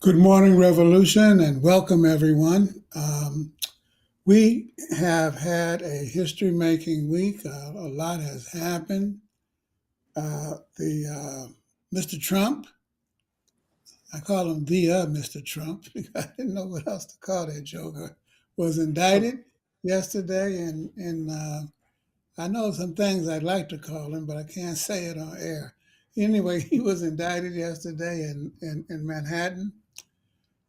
Good morning, Revolution, and welcome everyone. We have had a history making week. A lot has happened. The Mr. Trump, I call him the Mr. Trump because I didn't know what else to call that joker, was indicted yesterday. And I know some things I'd like to call him, but I can't say it on air. Anyway, he was indicted yesterday in Manhattan.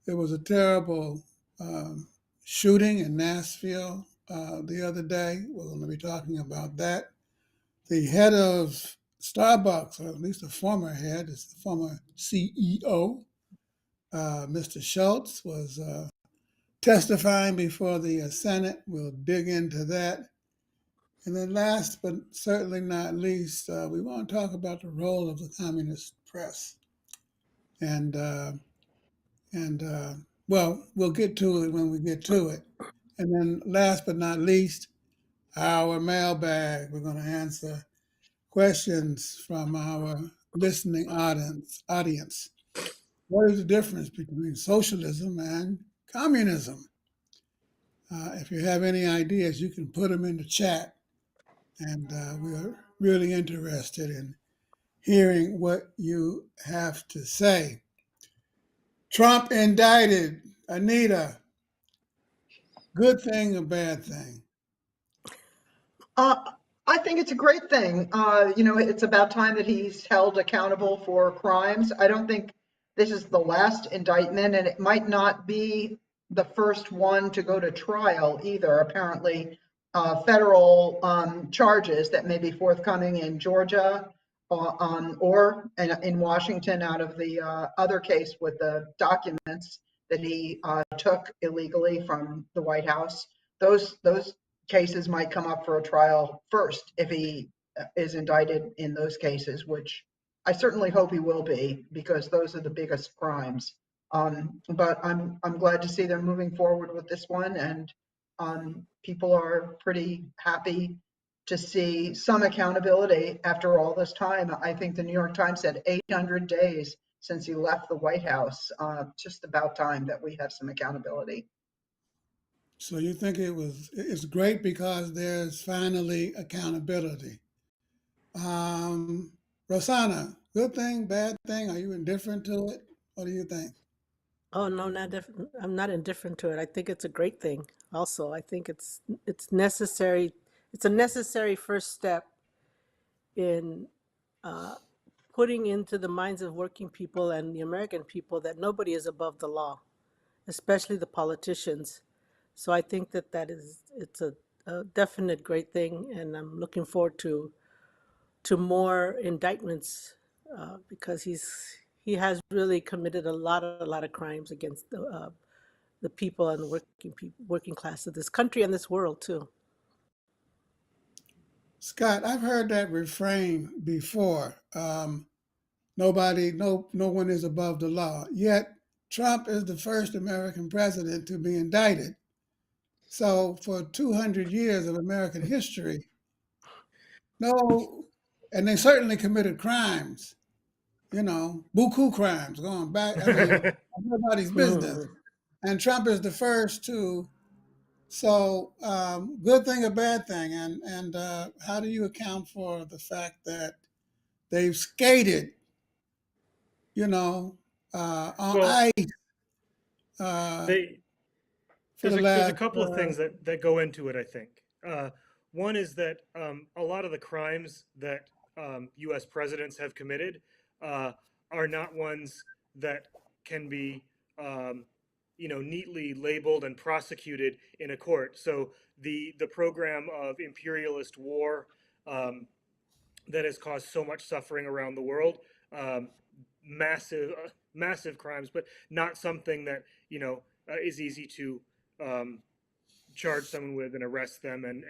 There was a terrible um, shooting in Nashville the other day. We're going to be talking about that. The head of Starbucks, or at least the former head, is the former CEO, Mr. Schultz, was testifying before the Senate. We'll dig into that. And then, last but certainly not least, we want to talk about the role of the communist press. And And well, we'll get to it when we get to it. And then last but not least, our mailbag. We're going to answer questions from our listening audience. What is the difference between socialism and communism? If you have any ideas, you can put them in the chat. And we're really interested in hearing what you have to say. Trump indicted. Anita, good thing or bad thing? Uh, I think it's a great thing. It's about time that he's held accountable for crimes. I don't think this is the last indictment, and it might not be the first one to go to trial either. Apparently, federal charges that may be forthcoming in Georgia or in Washington out of the other case with the documents that he took illegally from the White House. Those cases might come up for a trial first if he is indicted in those cases, which I certainly hope he will be, because those are the biggest crimes. But I'm glad to see they're moving forward with this one, and people are pretty happy to see some accountability after all this time. I think the New York Times said 800 days since he left the White House. Just about time that we have some accountability. So you think it's great because there's finally accountability. Um, Rosanna, good thing, bad thing? Are you indifferent to it? What do you think? Oh no, not different. I'm not indifferent to it. I think it's a great thing. Also, I think it's necessary. It's a necessary first step in uh, putting into the minds of working people and the American people that nobody is above the law, especially the politicians. So I think it's a definite great thing, and I'm looking forward to more indictments because he has really committed a lot of crimes against the people and the working class of this country and this world too. Scott, I've heard that refrain before. No one is above the law. Yet Trump is the first American president to be indicted. So for 200 years of American history, no, and they certainly committed crimes, buku crimes going back. I mean, nobody's business. Mhm. And Trump is the first to. So, good thing or bad thing, and how do you account for the fact that they've skated, on Well, ice uh, they for the there's a last? couple of things that go into it, I think. One is that a lot of the crimes that U.S. presidents have committed uh, are not ones that can be, um, neatly labeled and prosecuted in a court. So the program of imperialist war um, that has caused so much suffering around the world, um, massive crimes, but not something that is easy to um, charge someone with and arrest them and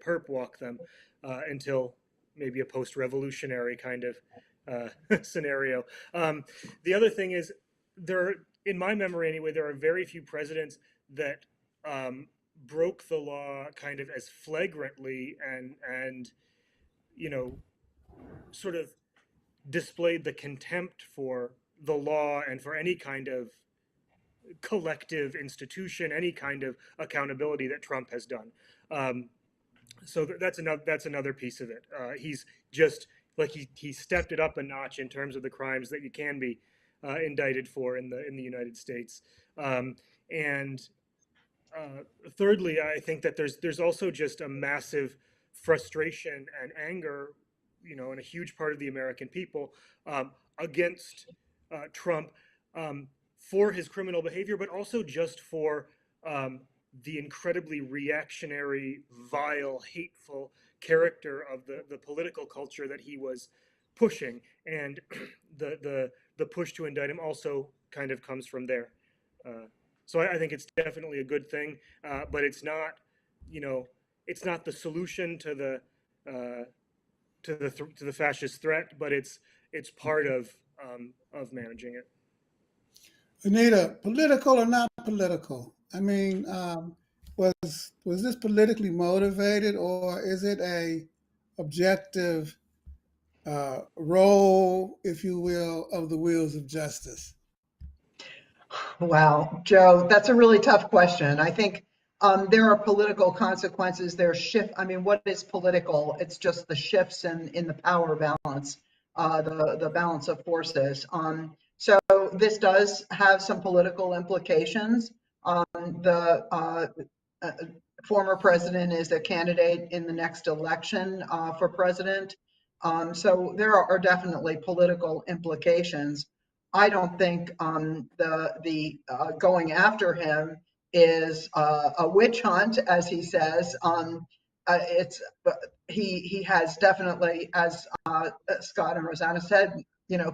perp walk them until maybe a post-revolutionary kind of scenario. The other thing is in my memory anyway, there are very few presidents that um, broke the law kind of as flagrantly and you know sort of displayed the contempt for the law and for any kind of collective institution, any kind of accountability that Trump has done. So that's another piece of it. He's just like he stepped it up a notch in terms of the crimes that you can be indicted for in the United States. And thirdly, I think that there's also just a massive frustration and anger, in a huge part of the American people against Trump for his criminal behavior, but also just for the incredibly reactionary, vile, hateful character of the political culture that he was pushing, and the push to indict him also kind of comes from there. So I think it's definitely a good thing, but it's not the solution to the fascist threat, but it's part of managing it. Anita, political or not political? I mean, was this politically motivated, or is it a objective roll, if you will, of the wheels of justice? Wow, Joe, that's a really tough question. I think there are political consequences. There's shift. I mean, what is political? It's just the shifts in the power balance, the balance of forces. So this does have some political implications. The former president is a candidate in the next election for president. So there are definitely political implications. I don't think the going after him is a witch hunt, as he says. It's he has definitely, as Scott and Rosanna said,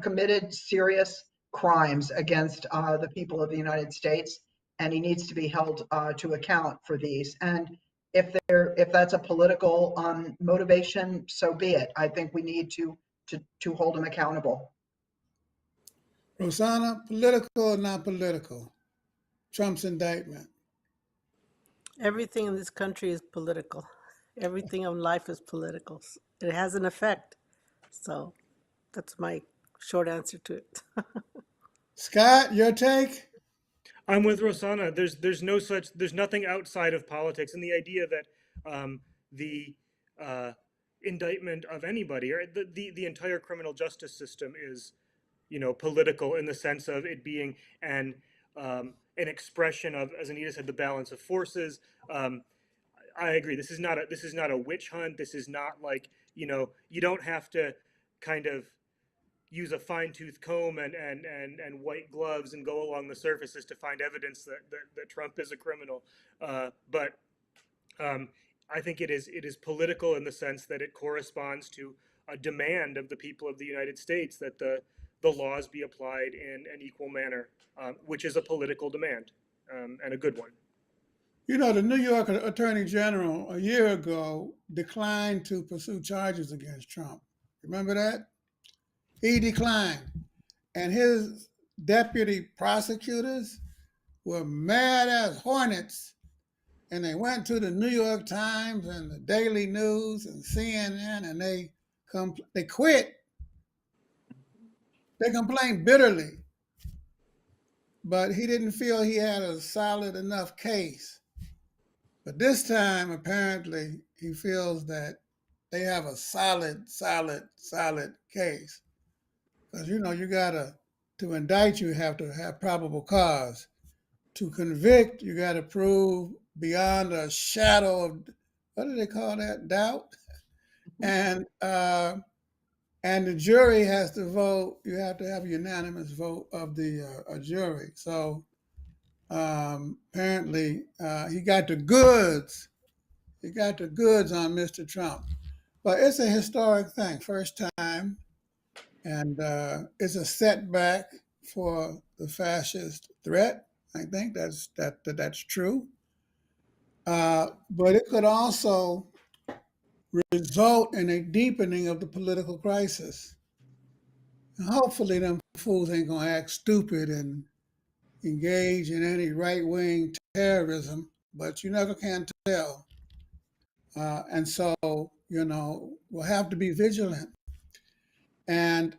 committed serious crimes against the people of the United States, and he needs to be held to account for these. And if that's a political motivation, so be it. I think we need to hold him accountable. Rosanna, political or not political? Trump's indictment. Everything in this country is political. Everything in life is political. It has an effect. So that's my short answer to it. Scott, your take? I'm with Rosanna. There's nothing outside of politics, and the idea that the indictment of anybody or the entire criminal justice system is, political in the sense of it being an expression of, as Anita said, the balance of forces. I agree. This is not a witch hunt. This is not like, you don't have to kind of use a fine-tooth comb and white gloves and go along the surfaces to find evidence that Trump is a criminal. But I think it is political in the sense that it corresponds to a demand of the people of the United States that the laws be applied in an equal manner, which is a political demand, and a good one. The New York Attorney General a year ago declined to pursue charges against Trump. Remember that? He declined. And his deputy prosecutors were mad as hornets. And they went to the New York Times and the Daily News and CNN, and they quit. They complained bitterly. But he didn't feel he had a solid enough case. But this time, apparently, he feels that they have a solid case. Because, to indict, you have to have probable cause. To convict, you got to prove beyond a shadow of, what do they call that, doubt? And the jury has to vote. You have to have a unanimous vote of the jury. So apparently he got the goods. He got the goods on Mr. Trump. But it's a historic thing, first time, and it's a setback for the fascist threat. I think that's true. But it could also result in a deepening of the political crisis. And hopefully, them fools ain't gonna act stupid and engage in any right-wing terrorism, but you never can tell. And so, we'll have to be vigilant, and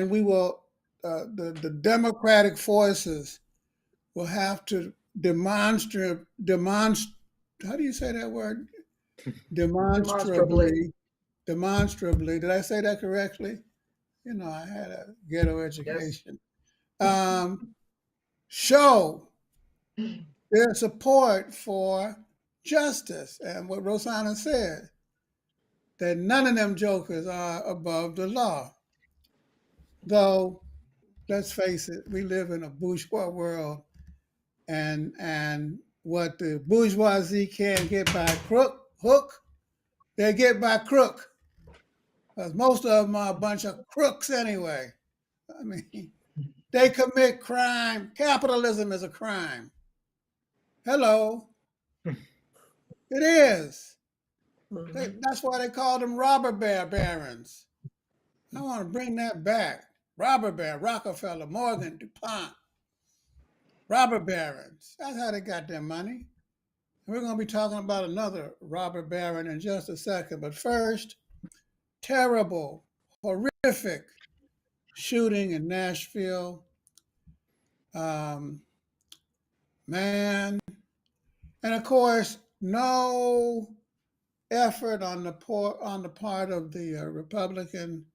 we will. The democratic forces will have to how do you say that word? Demonstrably. Demonstrably. Did I say that correctly? You know, I had a ghetto Yes. education. Show their support for justice. And what Rosanna said, that none of them jokers are above the law. Though, let's face it, we live in a bourgeois world, and what the bourgeoisie can't get by hook, they get by crook. Because most of them are a bunch of crooks anyway. I mean, they commit crime. Capitalism is a crime. Hello, it is. Mhm. That's why they call them robber barons. I want to bring that back. Robber baron, Rockefeller, Morgan, DuPont, robber barons. That's how they got their money. And we're going to be talking about another robber baron in just a second. But first, terrible, horrific shooting in Nashville. Man, and of course, no effort on the part of the Republican,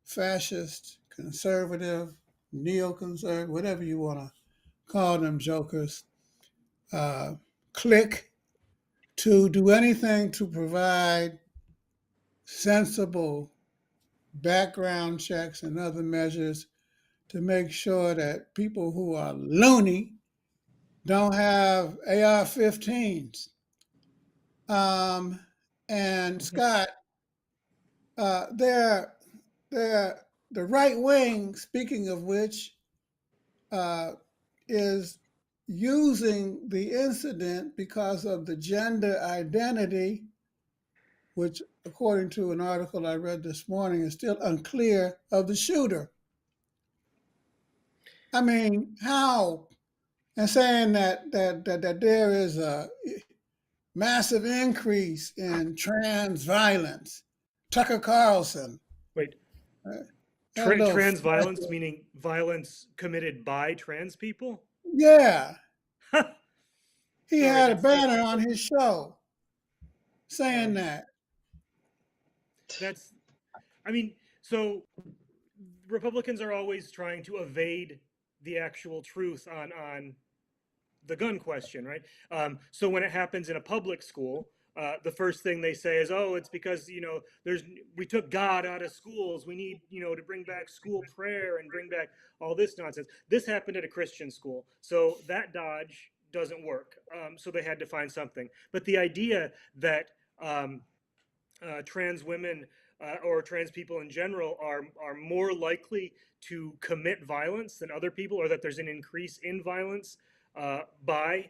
fascist, conservative, neoconservative, whatever you want to call them jokers, uh, clique to do anything to provide sensible background checks and other measures to make sure that people who are loony don't have AR-15s. And Scott, they're the right wing. Speaking of which, uh, is using the incident because of the gender identity, which, according to an article I read this morning, is still unclear of the shooter. I mean, how? And saying that there is a massive increase in trans violence. Tucker Carlson, Wait, uh, that little trans violence feckless- meaning violence committed by trans people? yeah, he Sorry, had a that's banner on his show saying um, that. that's. I mean, so Republicans are always trying to evade the actual truth on the gun question, right? So when it happens in a public school, the first thing they say is, "Oh, it's because we took God out of schools. We need to bring back school prayer and bring back all this nonsense." This happened at a Christian school, so that dodge doesn't work. So they had to find something. But the idea that trans women or trans people in general are more likely to commit violence than other people, or that there's an increase in violence by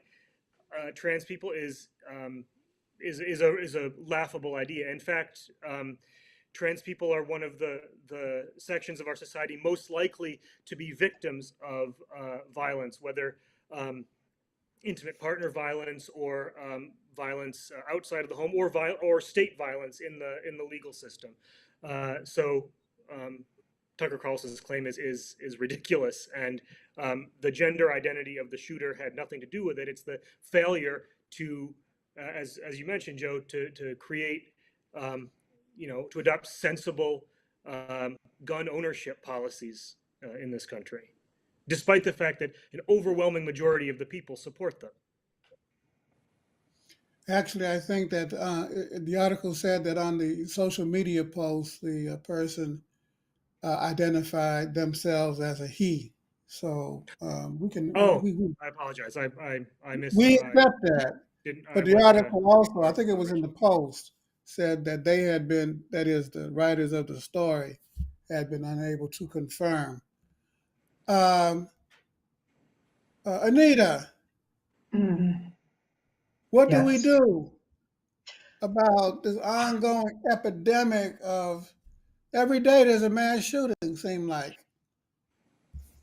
trans people is a laughable idea. In fact, trans people are one of the sections of our society most likely to be victims of violence, whether intimate partner violence or violence outside of the home, or state violence in the legal system. So Tucker Carlson's claim is ridiculous, and the gender identity of the shooter had nothing to do with it. It's the failure to, as you mentioned, Joe, to create, to adopt sensible gun ownership policies in this country, despite the fact that an overwhelming majority of the people support them. Actually, I think that the article said that on the social media post, the person identified themselves as a he. So we can Oh, I apologize. I we I accept that. didn't. I But the wasn't article also, I clear with think it the was in the information. Post, said that they had been, that is, the writers of the story had been unable to confirm. Um, Anita, Mm, what do we yes. do about this ongoing epidemic of every day there's a mass shooting, seem like?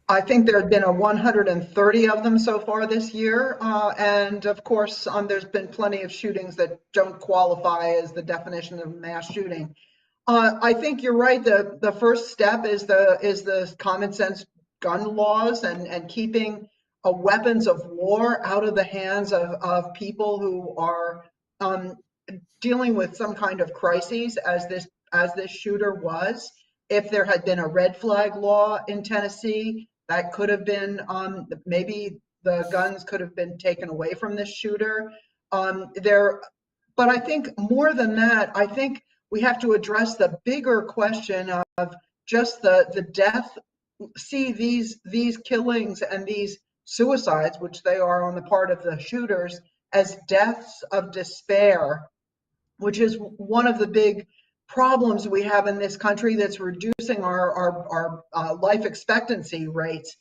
I think there have been 130 of them so far this year. And of course, there's been plenty of shootings that don't qualify as the definition of mass shooting. I think you're right. The first step is the common sense gun laws and keeping weapons of war out of the hands of people who are um, dealing with some kind of crises, as this shooter was. If there had been a red flag law in Tennessee, that could have been maybe the guns could have been taken away from this shooter. But I think more than that, I think we have to address the bigger question of just the death. See these killings and these suicides, which they are on the part of the shooters, as deaths of despair, which is one of the big problems we have in this country that's reducing our life expectancy rates.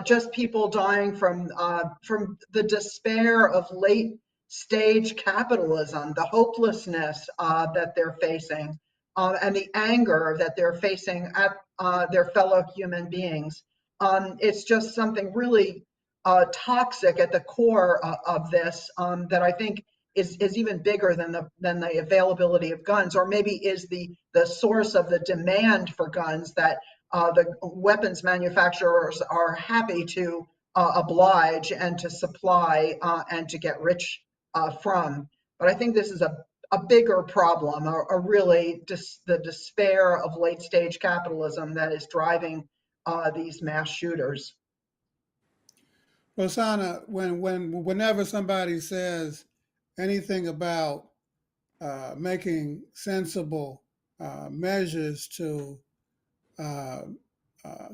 Just people dying from the despair of late stage capitalism, the hopelessness that they're facing, and the anger that they're facing at their fellow human beings. It's just something really toxic at the core of this that I think is even bigger than the availability of guns, or maybe is the source of the demand for guns that the weapons manufacturers are happy to oblige and to supply and to get rich from. But I think this is a bigger problem, really the despair of late stage capitalism that is driving these mass shooters. Rosanna, whenever somebody says anything about making sensible measures to uh,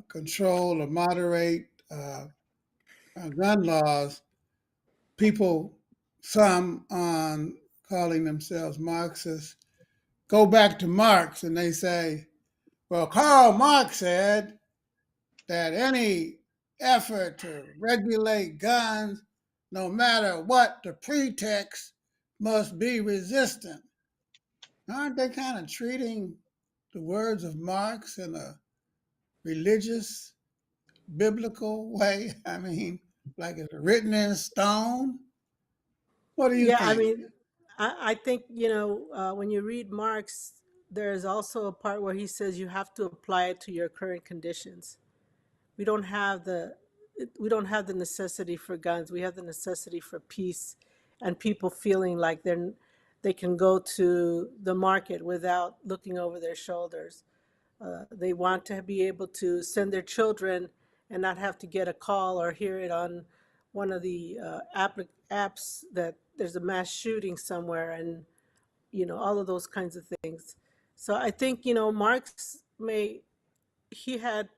control or moderate gun laws, people, some on calling themselves Marxists, go back to Marx and they say, well, Karl Marx said that any effort to regulate guns, no matter what the pretext, must be resistant. Aren't they kind of treating the words of Marx in a religious, biblical way? I mean, like it's written in stone? What do you Yeah, I think? mean, I think, when you read Marx, there's also a part where he says you have to apply it to your current conditions. We don't have the we don't have the necessity for guns. We have the necessity for peace and people feeling like they can go to the market without looking over their shoulders. They want to be able to send their children and not have to get a call or hear it on one of the apps that there's a mass shooting somewhere, and all of those kinds of things. So I think Marx he had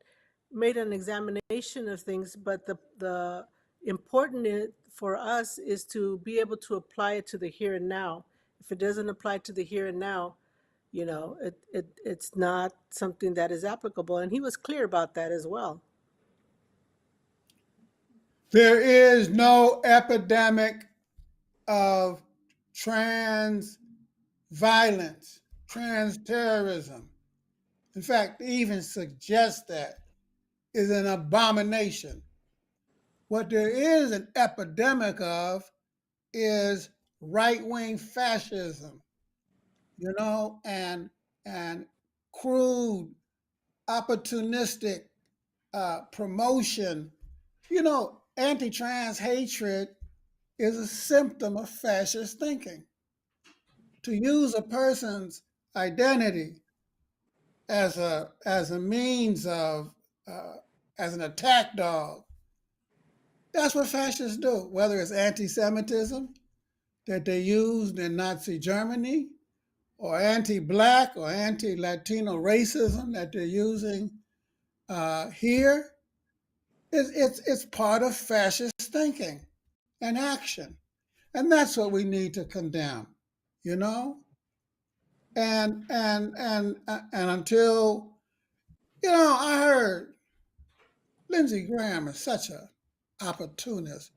made an examination of things, but the important for us is to be able to apply it to the here and now. If it doesn't apply to the here and now, it's not something that is applicable. And he was clear about that as well. There is no epidemic of trans violence, trans terrorism. In fact, even suggest that is an abomination. What there is an epidemic of is right-wing fascism, and crude, opportunistic promotion. Anti-trans hatred is a symptom of fascist thinking. To use a person's identity as a means of as an attack dog, that's what fascists do. Whether it's anti-Semitism that they used in Nazi Germany, or anti-black or anti-Latino racism that they're using here, it's part of fascist thinking and action, and that's what we need to condemn. You know, and until I heard Lindsey Graham is such a opportunist.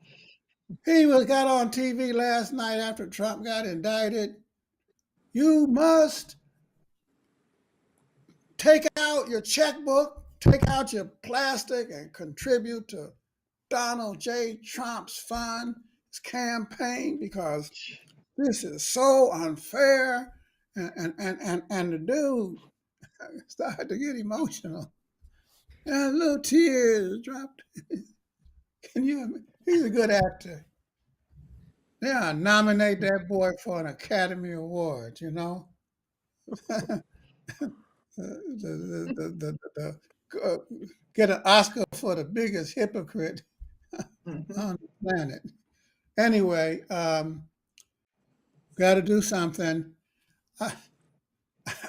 He got on TV last night after Trump got indicted. You must take out your checkbook, take out your plastic, and contribute to Donald J. Trump's fund, his campaign, because this is so unfair. And the dude started to get emotional. And little tears dropped. Can you? He's a good actor. Yeah, nominate that boy for an Academy Award. You know, the get an Oscar for the biggest hypocrite Mhm. on the planet. Anyway, got to do something. I,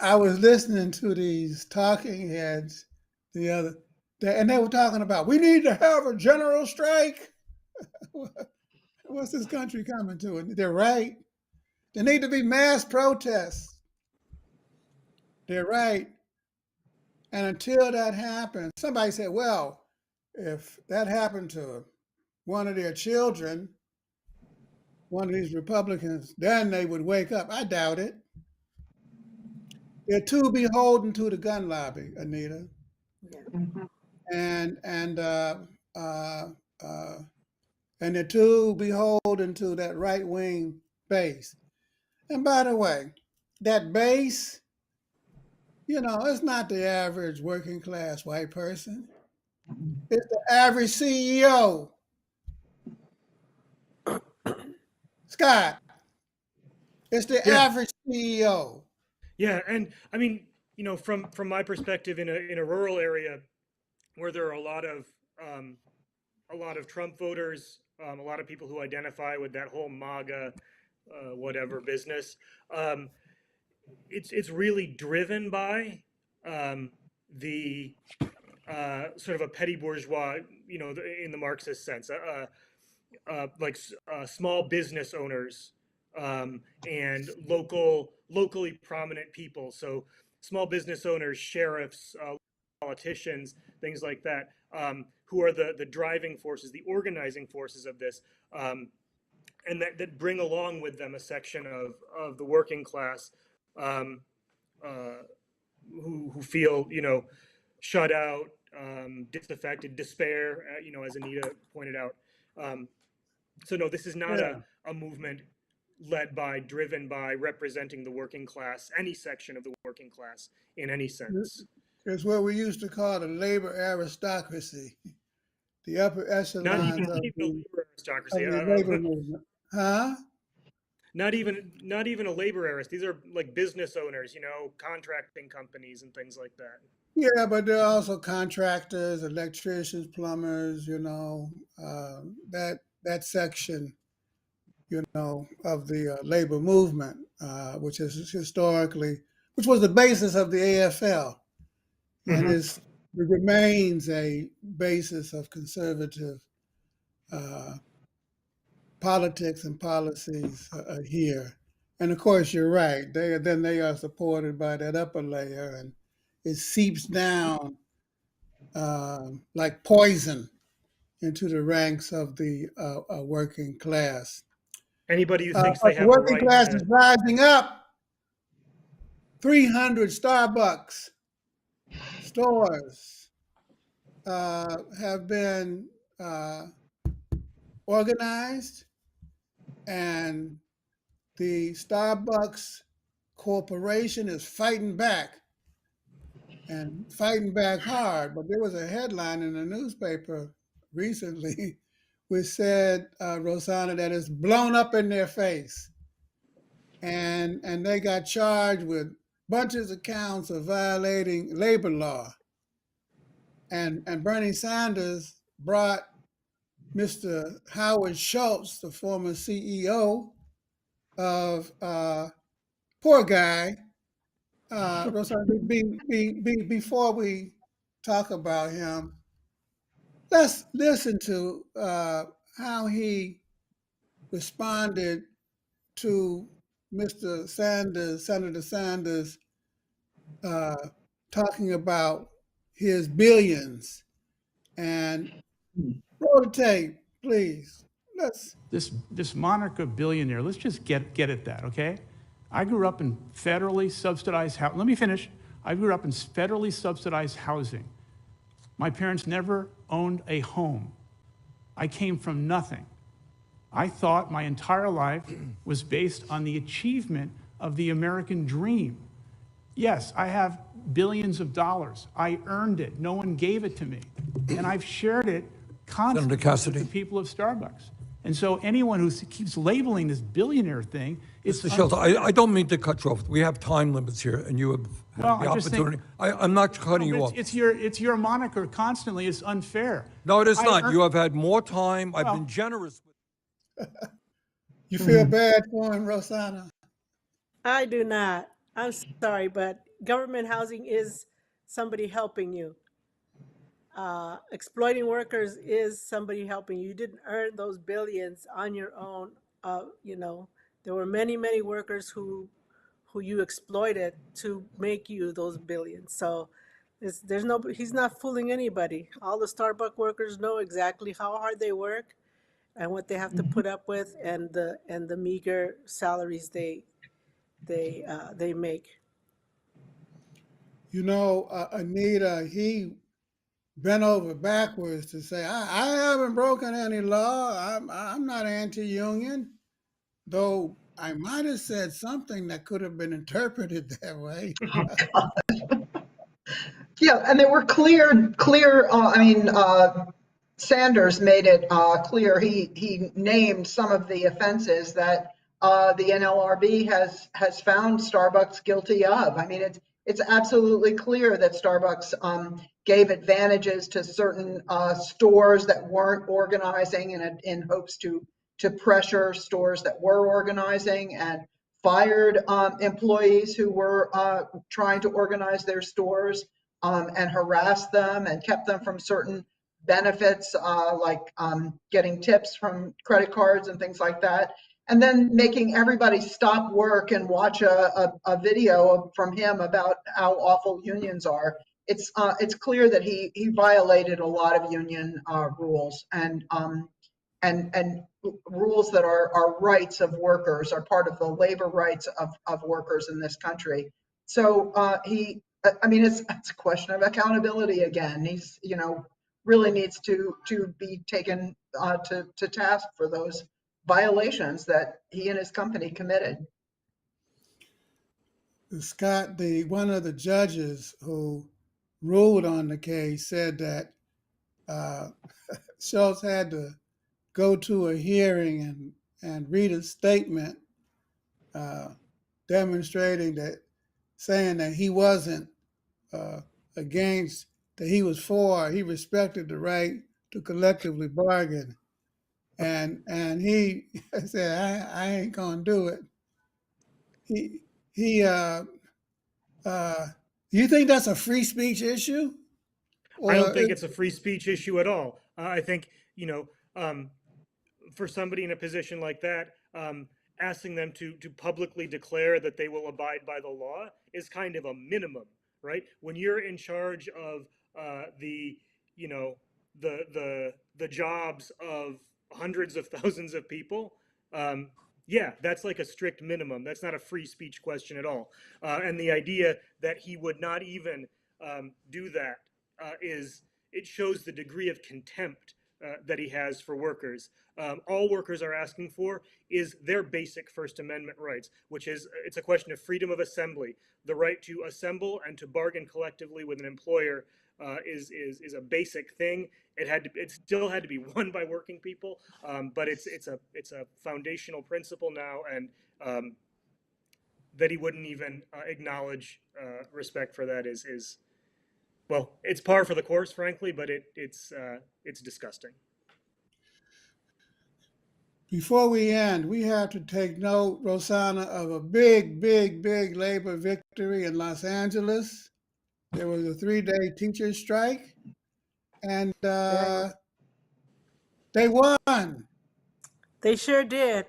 I was listening to these talking heads the other day, and they were talking about we need to have a general strike. What's this country coming to? And they're right. There need to be mass protests. They're right. And until that happens, somebody said, well, if that happened to one of their children, one of these Republicans, then they would wake up. I doubt it. They're too beholden to the gun lobby, Anita, Yeah. Mhm. and and uh, uh, uh, and they're too beholden to that right wing base. And by the way, that base, it's not the average working class white person. It's the average CEO. Scott, it's the Yeah, average CEO. yeah, and I mean, from my perspective, in a rural area where there are um, a lot of Trump voters, a lot of people who identify with that whole MAGA, whatever business. Um, it's really driven by um, the sort of a petty bourgeois, in the Marxist sense, like small business owners and locally prominent people. So small business owners, sheriffs, politicians, things like that, who are the driving forces, the organizing forces of this. And that bring along with them a section of the working class um, uh, who feel shut out, disaffected, despair. As Anita pointed out. So no, this is not Yeah, a movement led by, driven by, representing the working class, any section of the working class in any sense. it's what we used to call the labor aristocracy, the upper Not echelons even a labor of aristocracy. the labor movement. Huh? Not even a labor arist. These are like business owners, contracting companies and things like that. Yeah, but there are also contractors, electricians, plumbers, that section, of the labor movement, which is historically, which was the basis of the AFL, and Hmm. it remains a basis of conservative uh, politics and policies here. And of course, you're right. They are supported by that upper layer, and it seeps down like poison into the ranks of the working class. Anybody who thinks But they the have a working right class to is rising up. 300 Starbucks stores have been uh, organized, and the Starbucks Corporation is fighting back and fighting back hard. But there was a headline in the newspaper recently which said, Rosanna, that it's blown up in their face. And they got charged with bunches of counts of violating labor law. And Bernie Sanders brought Mr. Howard Schultz, the former CEO of poor guy. Rosanna, before we talk about him, let's listen to how he responded to Mr. Sanders, Senator Sanders, uh, talking about his billions. And roll the tape, please. Let's. This monarch of billionaire, let's just get at that, okay? I grew up in federally subsidized housing. Let me finish. I grew up in federally subsidized housing. My parents never owned a home. I came from nothing. I thought my entire life was based on the achievement of the American dream. Yes, I have billions of dollars. I earned it. No one gave it to me. And I've shared it constantly with Cassidy. the people of Starbucks. And so anyone who keeps labeling this billionaire thing is Mr. Shelton, I don't mean to cut you off. We have time limits here, and you have had Well, the I just think- opportunity. I'm not cutting you off. it's your moniker constantly. It's unfair. No, it is I not. earn- You have had more time. I've Well- been generous. You feel bad for him, Rosanna? I do not. I'm sorry, but government housing is somebody helping you. Exploiting workers is somebody helping you. You didn't earn those billions on your own. You know, there were many, many workers who you exploited to make you those billions. So there's no, he's not fooling anybody. All the Starbucks workers know exactly how hard they work and what they have to put up with, and the meager salaries they make. You know, Anita, he bent over backwards to say, I haven't broken any law. I'm not anti-union, though I might have said something that could have been interpreted that way. Yeah, and there were clear. Sanders made it clear. He named some of the offenses that the NLRB has found Starbucks guilty of. I mean, it's absolutely clear that Starbucks gave advantages to certain stores that weren't organizing in hopes to pressure stores that were organizing, and fired employees who were trying to organize their stores, and harassed them and kept them from certain benefits, like getting tips from credit cards and things like that. And then making everybody stop work and watch a video from him about how awful unions are. It's clear that he violated a lot of union rules, and rules that are rights of workers, are part of the labor rights of workers in this country. So I mean, it's a question of accountability again. He's, really needs to be taken to task for those violations that he and his company committed. Scott, one of the judges who ruled on the case said that Schultz had to go to a hearing and read a statement demonstrating that, saying that he wasn't against, that he was for, he respected the right to collectively bargain. And he said, I ain't gonna do it. He you think that's a free speech issue? I don't Or think it's a free speech issue at all. I think, for somebody in a position like that, asking them to publicly declare that they will abide by the law is kind of a minimum, right? When you're in charge of the, the jobs of hundreds of thousands of people, yeah, that's like a strict minimum. That's not a free speech question at all. And the idea that he would not even do that it shows the degree of contempt that he has for workers. All workers are asking for is their basic First Amendment rights, which is, it's a question of freedom of assembly. The right to assemble and to bargain collectively with an employer is a basic thing. It still had to be won by working people, but it's a foundational principle now, and that he wouldn't even acknowledge respect for that is well, it's par for the course, frankly, but it's disgusting. before we end, we have to take note, Rosanna, of a big, big, big labor victory in Los Angeles. There was a 3-day teacher strike, and they won. They sure did.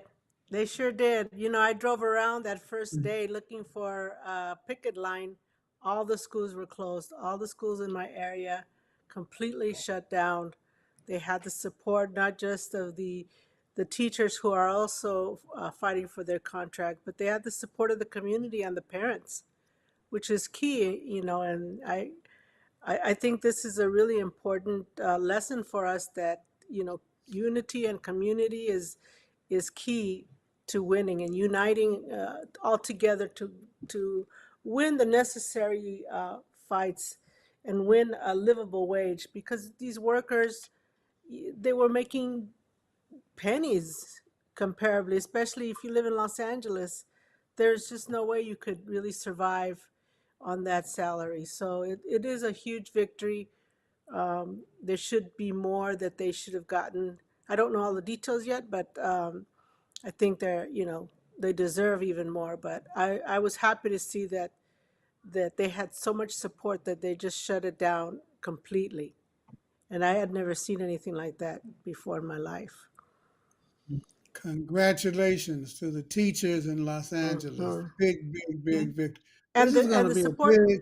They sure did. You know, I drove around that first day looking for a picket line. All the schools were closed. All the schools in my area completely shut down. They had the support not just of the teachers who are also fighting for their contract, but they had the support of the community and the parents, which is key. You know, and I think this is a really important lesson for us, that, you know, unity and community is key to winning, and uniting all together to win the necessary fights and win a livable wage, because these workers, they were making pennies comparably, especially if you live in Los Angeles. There's just no way you could really survive on that salary. So it is a huge victory. There should be more that they should have gotten. I don't know all the details yet, but I think they deserve even more. But I was happy to see that they had so much support that they just shut it down completely. And I had never seen anything like that before in my life. Congratulations to the teachers in Los Angeles. Mhm. Big, big, big victory. And This is the going and to the be a support, big,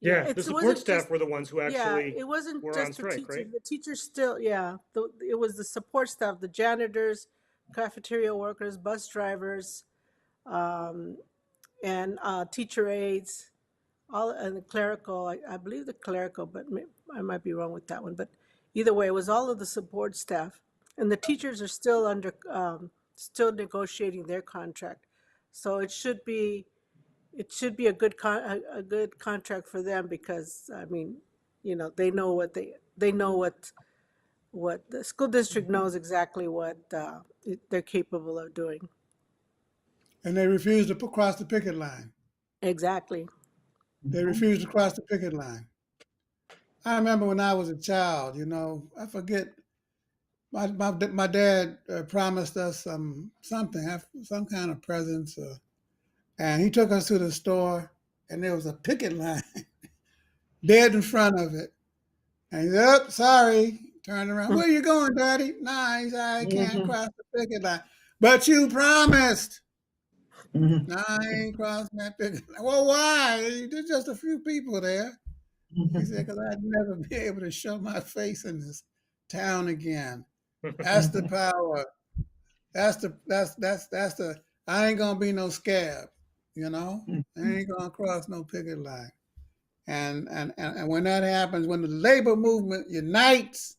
yeah, Yeah, the it support wasn't staff just, were the ones who yeah, actually it wasn't were on just the strike, teachers. right? The teachers still, yeah, it was the support staff, the janitors, cafeteria workers, bus drivers, um, and teacher aides, all, and the clerical. I believe the clerical, but I might be wrong with that one. But either way, it was all of the support staff, and the teachers are still still negotiating their contract. So it should be a good contract for them, because I mean, they know they know what the school district knows exactly what they're capable of doing. and they refuse to cross the picket line. Exactly. They refuse to cross the picket line. I remember when I was a child, I forget, my dad promised us something, some kind of presents, and he took us to the store, and there was a picket line dead in front of it. And he said, "Oh, sorry," turned around. "Where you going, Daddy?" "Nah," he said, "I can't Mhm. cross the picket line." "But you promised." Mhm. "No, I ain't crossing that picket line." "Well, why? There's just a few people there." He said, "Because I'd never be able to show my face in this town again." That's the power. That's the. I ain't gonna be no scab, you know. I ain't gonna cross no picket line. And when that happens, when the labor movement unites,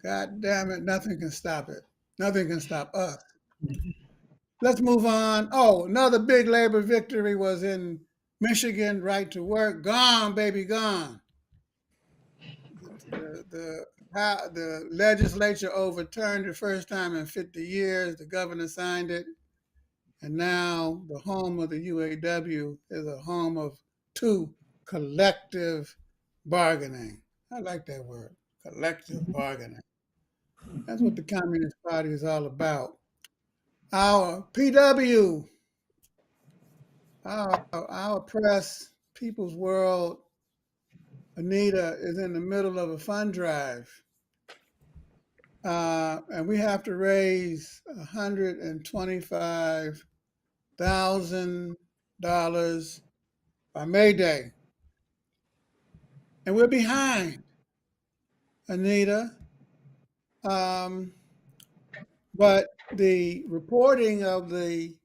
God damn it, nothing can stop it. Nothing can stop us. Let's move on. Oh, another big labor victory was in Michigan, right to work. Gone, baby, gone. The legislature overturned it first time in 50 years. The governor signed it. And now the home of the UAW is a home of two collective bargaining. I like that word, collective bargaining. That's what the Communist Party is all about. Our PW, our press, People's World, Anita is in the middle of a fund drive. And we have to raise $125,000 by May Day. And we're behind, Anita. Um, but the reporting of the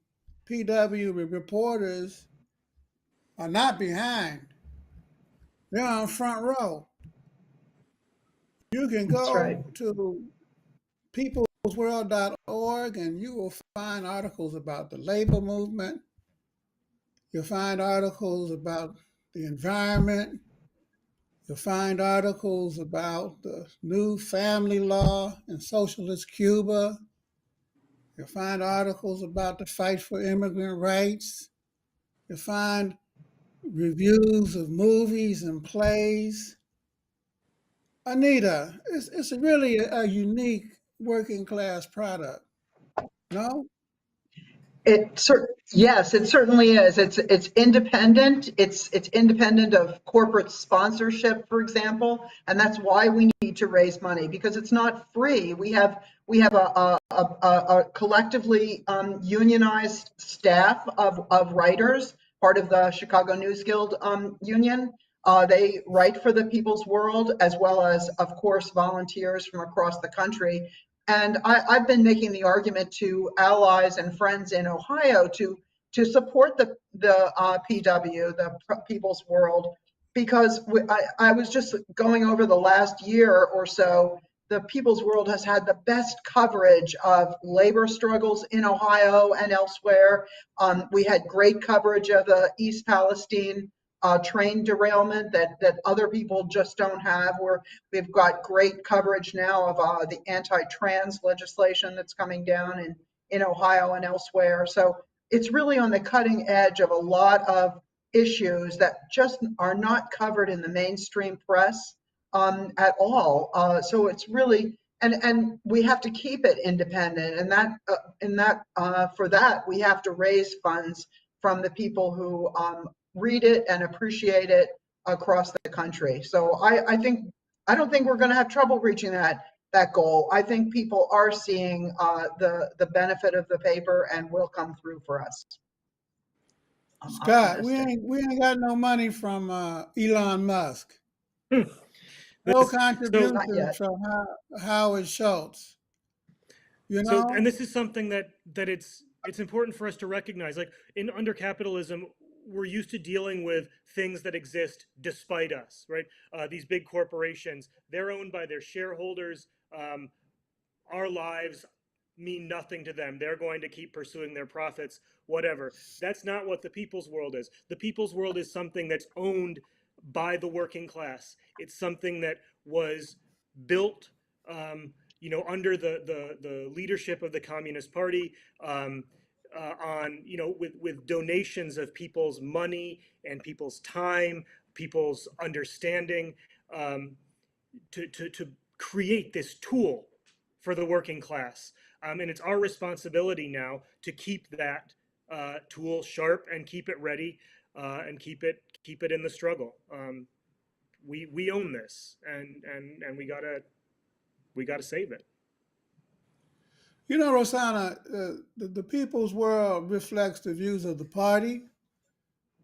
PW reporters are not behind. They're on front row. You can That's right. go to peoplesworld.org and you will find articles about the labor movement. You'll find articles about the environment. You'll find articles about the new family law in socialist Cuba. You'll find articles about the fight for immigrant rights. You'll find reviews of movies and plays. Anita, it's really a unique working class product, no? Yes, it certainly is. It's independent. It's independent of corporate sponsorship, for example, and that's why we need to raise money, because it's not free. We have a collectively unionized staff of writers, part of the Chicago News Guild union. They write for the People's World, as well as, of course, volunteers from across the country. And I've been making the argument to allies and friends in Ohio to support the PW, the People's World, because I was just going over the last year or so. The People's World has had the best coverage of labor struggles in Ohio and elsewhere. We had great coverage of the East Palestine train derailment that other people just don't have. We've got great coverage now of the anti-trans legislation that's coming down in Ohio and elsewhere. So it's really on the cutting edge of a lot of issues that just are not covered in the mainstream press at all. So it's really, and we have to keep it independent, and for that we have to raise funds from the people who read it and appreciate it across the country. So I don't think we're going to have trouble reaching that goal. I think people are seeing the benefit of the paper and will come through for us. I'm Scott, optimistic. we ain't got no money from Elon Musk. Hmm. No So Not contributions yet. from Howard Schultz. You So, and know, this is something that it's important for us to recognize. Like under capitalism, we're used to dealing with things that exist despite us, right? These big corporations, they're owned by their shareholders. Our lives mean nothing to them. They're going to keep pursuing their profits, whatever. That's not what the people's world is. The people's world is something that's owned by the working class. It's something that was built, under the leadership of the Communist Party, on with donations of people's money and people's time, people's understanding, to create this tool for the working class. And it's our responsibility now to keep that tool sharp and keep it ready, and keep it in the struggle. We own this, and we gotta save it. you know, Rosanna, the people's world reflects the views of the party.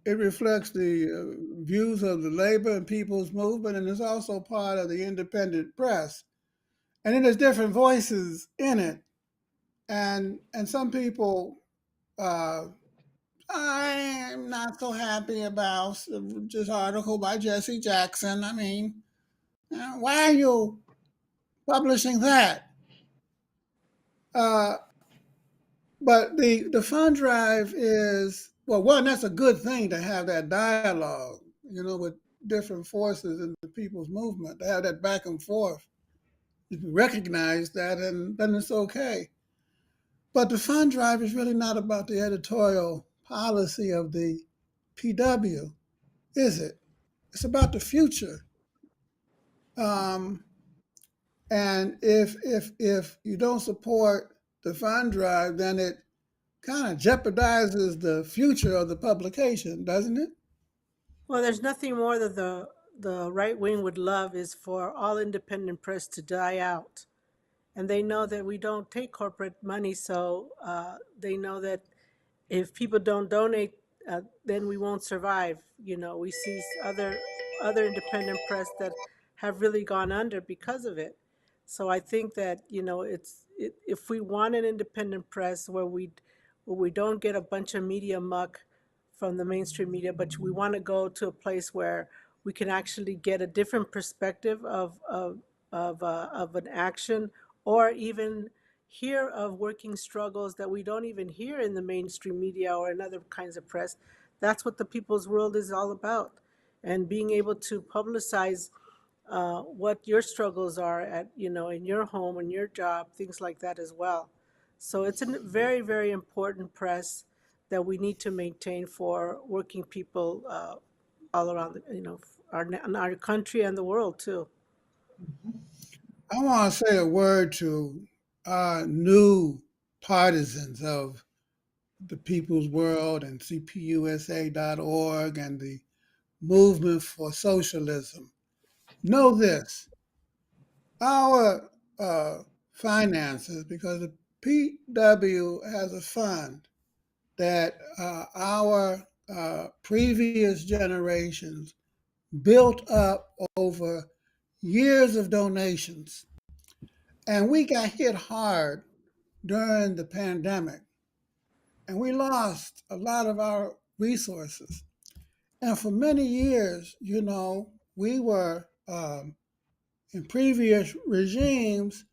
It reflects the views of the labor and people's movement, and it's also part of the independent press. And then there's different voices in it, and some people uh, I'm not so happy about this article by Jesse Jackson. I mean, why are you publishing that? Uh, but the fund drive is, well, one, that's a good thing to have that dialogue, with different forces in the people's movement, to have that back and forth. If you recognize that, and then it's okay. But the fund drive is really not about the editorial policy of the PW, is it? It's about the future. Um, and if you don't support the fund drive, then it kind of jeopardizes the future of the publication, doesn't it? Well, there's nothing more that the right wing would love is for all independent press to die out. And they know that we don't take corporate money, so they know that if people don't donate, then we won't survive. We see other independent press that have really gone under because of it. So I think that if we want an independent press where we don't get a bunch of media muck from the mainstream media, but we want to go to a place where we can actually get a different perspective of an action, or even hear of working struggles that we don't even hear in the mainstream media or in other kinds of press. That's what the people's world is all about. And being able to publicize what your struggles are in your home and your job, things like that as well. So it's a very, very important press that we need to maintain for working people all around, our country and the world too. I want to say a word to our new partisans of the People's World and CPUSA.org and the movement for socialism. Know this: our finances, because the PW has a fund that our previous generations built up over years of donations. And we got hit hard during the pandemic, and we lost a lot of our resources. And for many years, we were in previous regimes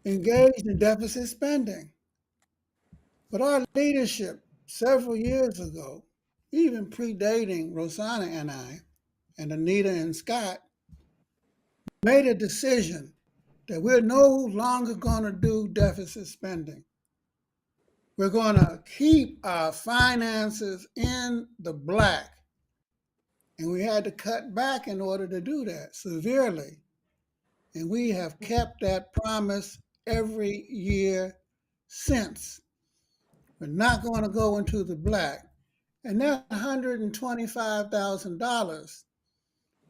engaged in deficit spending. But our leadership several years ago even predating Rosanna and I, and Anita and Scott, made a decision that we're no longer going to do deficit spending. We're going to keep our finances in the black. And we had to cut back in order to do that severely. And we have kept that promise every year since. We're not going to go into the black. And that $125,000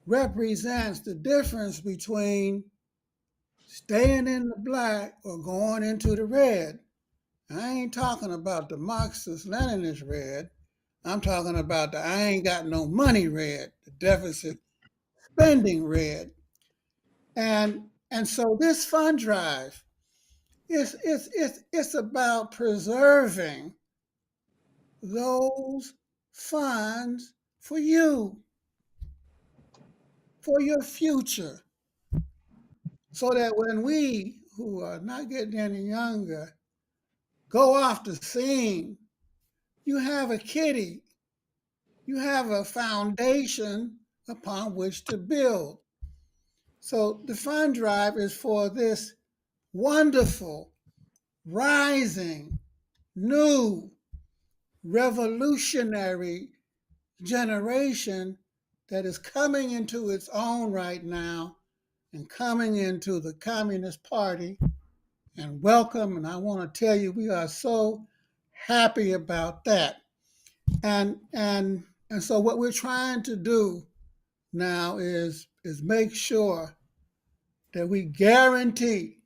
represents the difference between staying in the black or going into the red. I ain't talking about the Marxist-Leninist red. I'm talking about the I ain't got no money red, the deficit spending red. And so this fund drive it's about preserving those funds for you, for your future, so that when we who are not getting any younger go off the scene, you have a kitty, you have a foundation upon which to build. So the fund drive is for this wonderful, rising, new, revolutionary generation that is coming into its own right now and coming into the Communist Party. And welcome, and I want to tell you, we are so happy about that. And so what we're trying to do now is make sure that we guarantee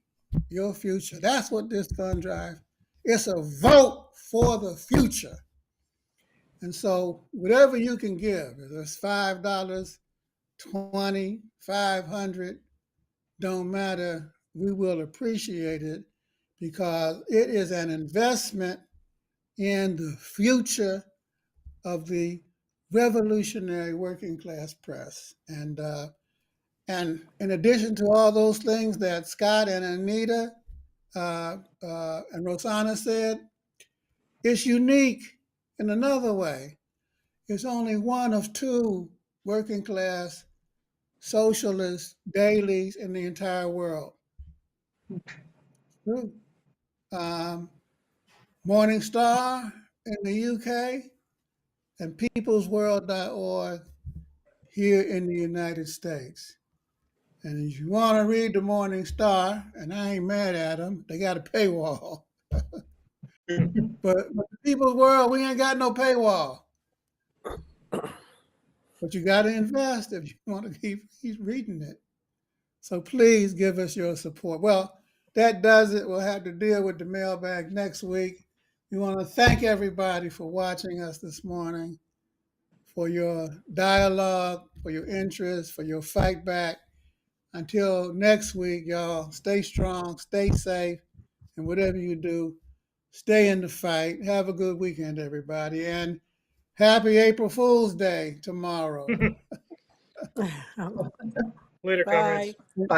your future. That's what this fund drive. It's a vote for the future. And so whatever you can give, if it's $5, 20, 500, don't matter. We will appreciate it because it is an investment in the future of the revolutionary working class press. And in addition to all those things that Scott and Anita and Rosanna said, it's unique in another way. It's only one of two working class socialist dailies in the entire world. Morning Star in the UK and peoplesworld.org here in the United States. And if you want to read the Morning Star, and I ain't mad at them, they got a paywall. But the People's World, we ain't got no paywall. But you got to invest if you want to keep reading it. So please give us your support. Well, that does it. We'll have to deal with the mailbag next week. We want to thank everybody for watching us this morning, for your dialogue, for your interest, for your fight back. Until next week, y'all, stay strong, stay safe, and whatever you do, stay in the fight. Have a good weekend, everybody, and happy April Fool's Day tomorrow. Later, comrades. Bye.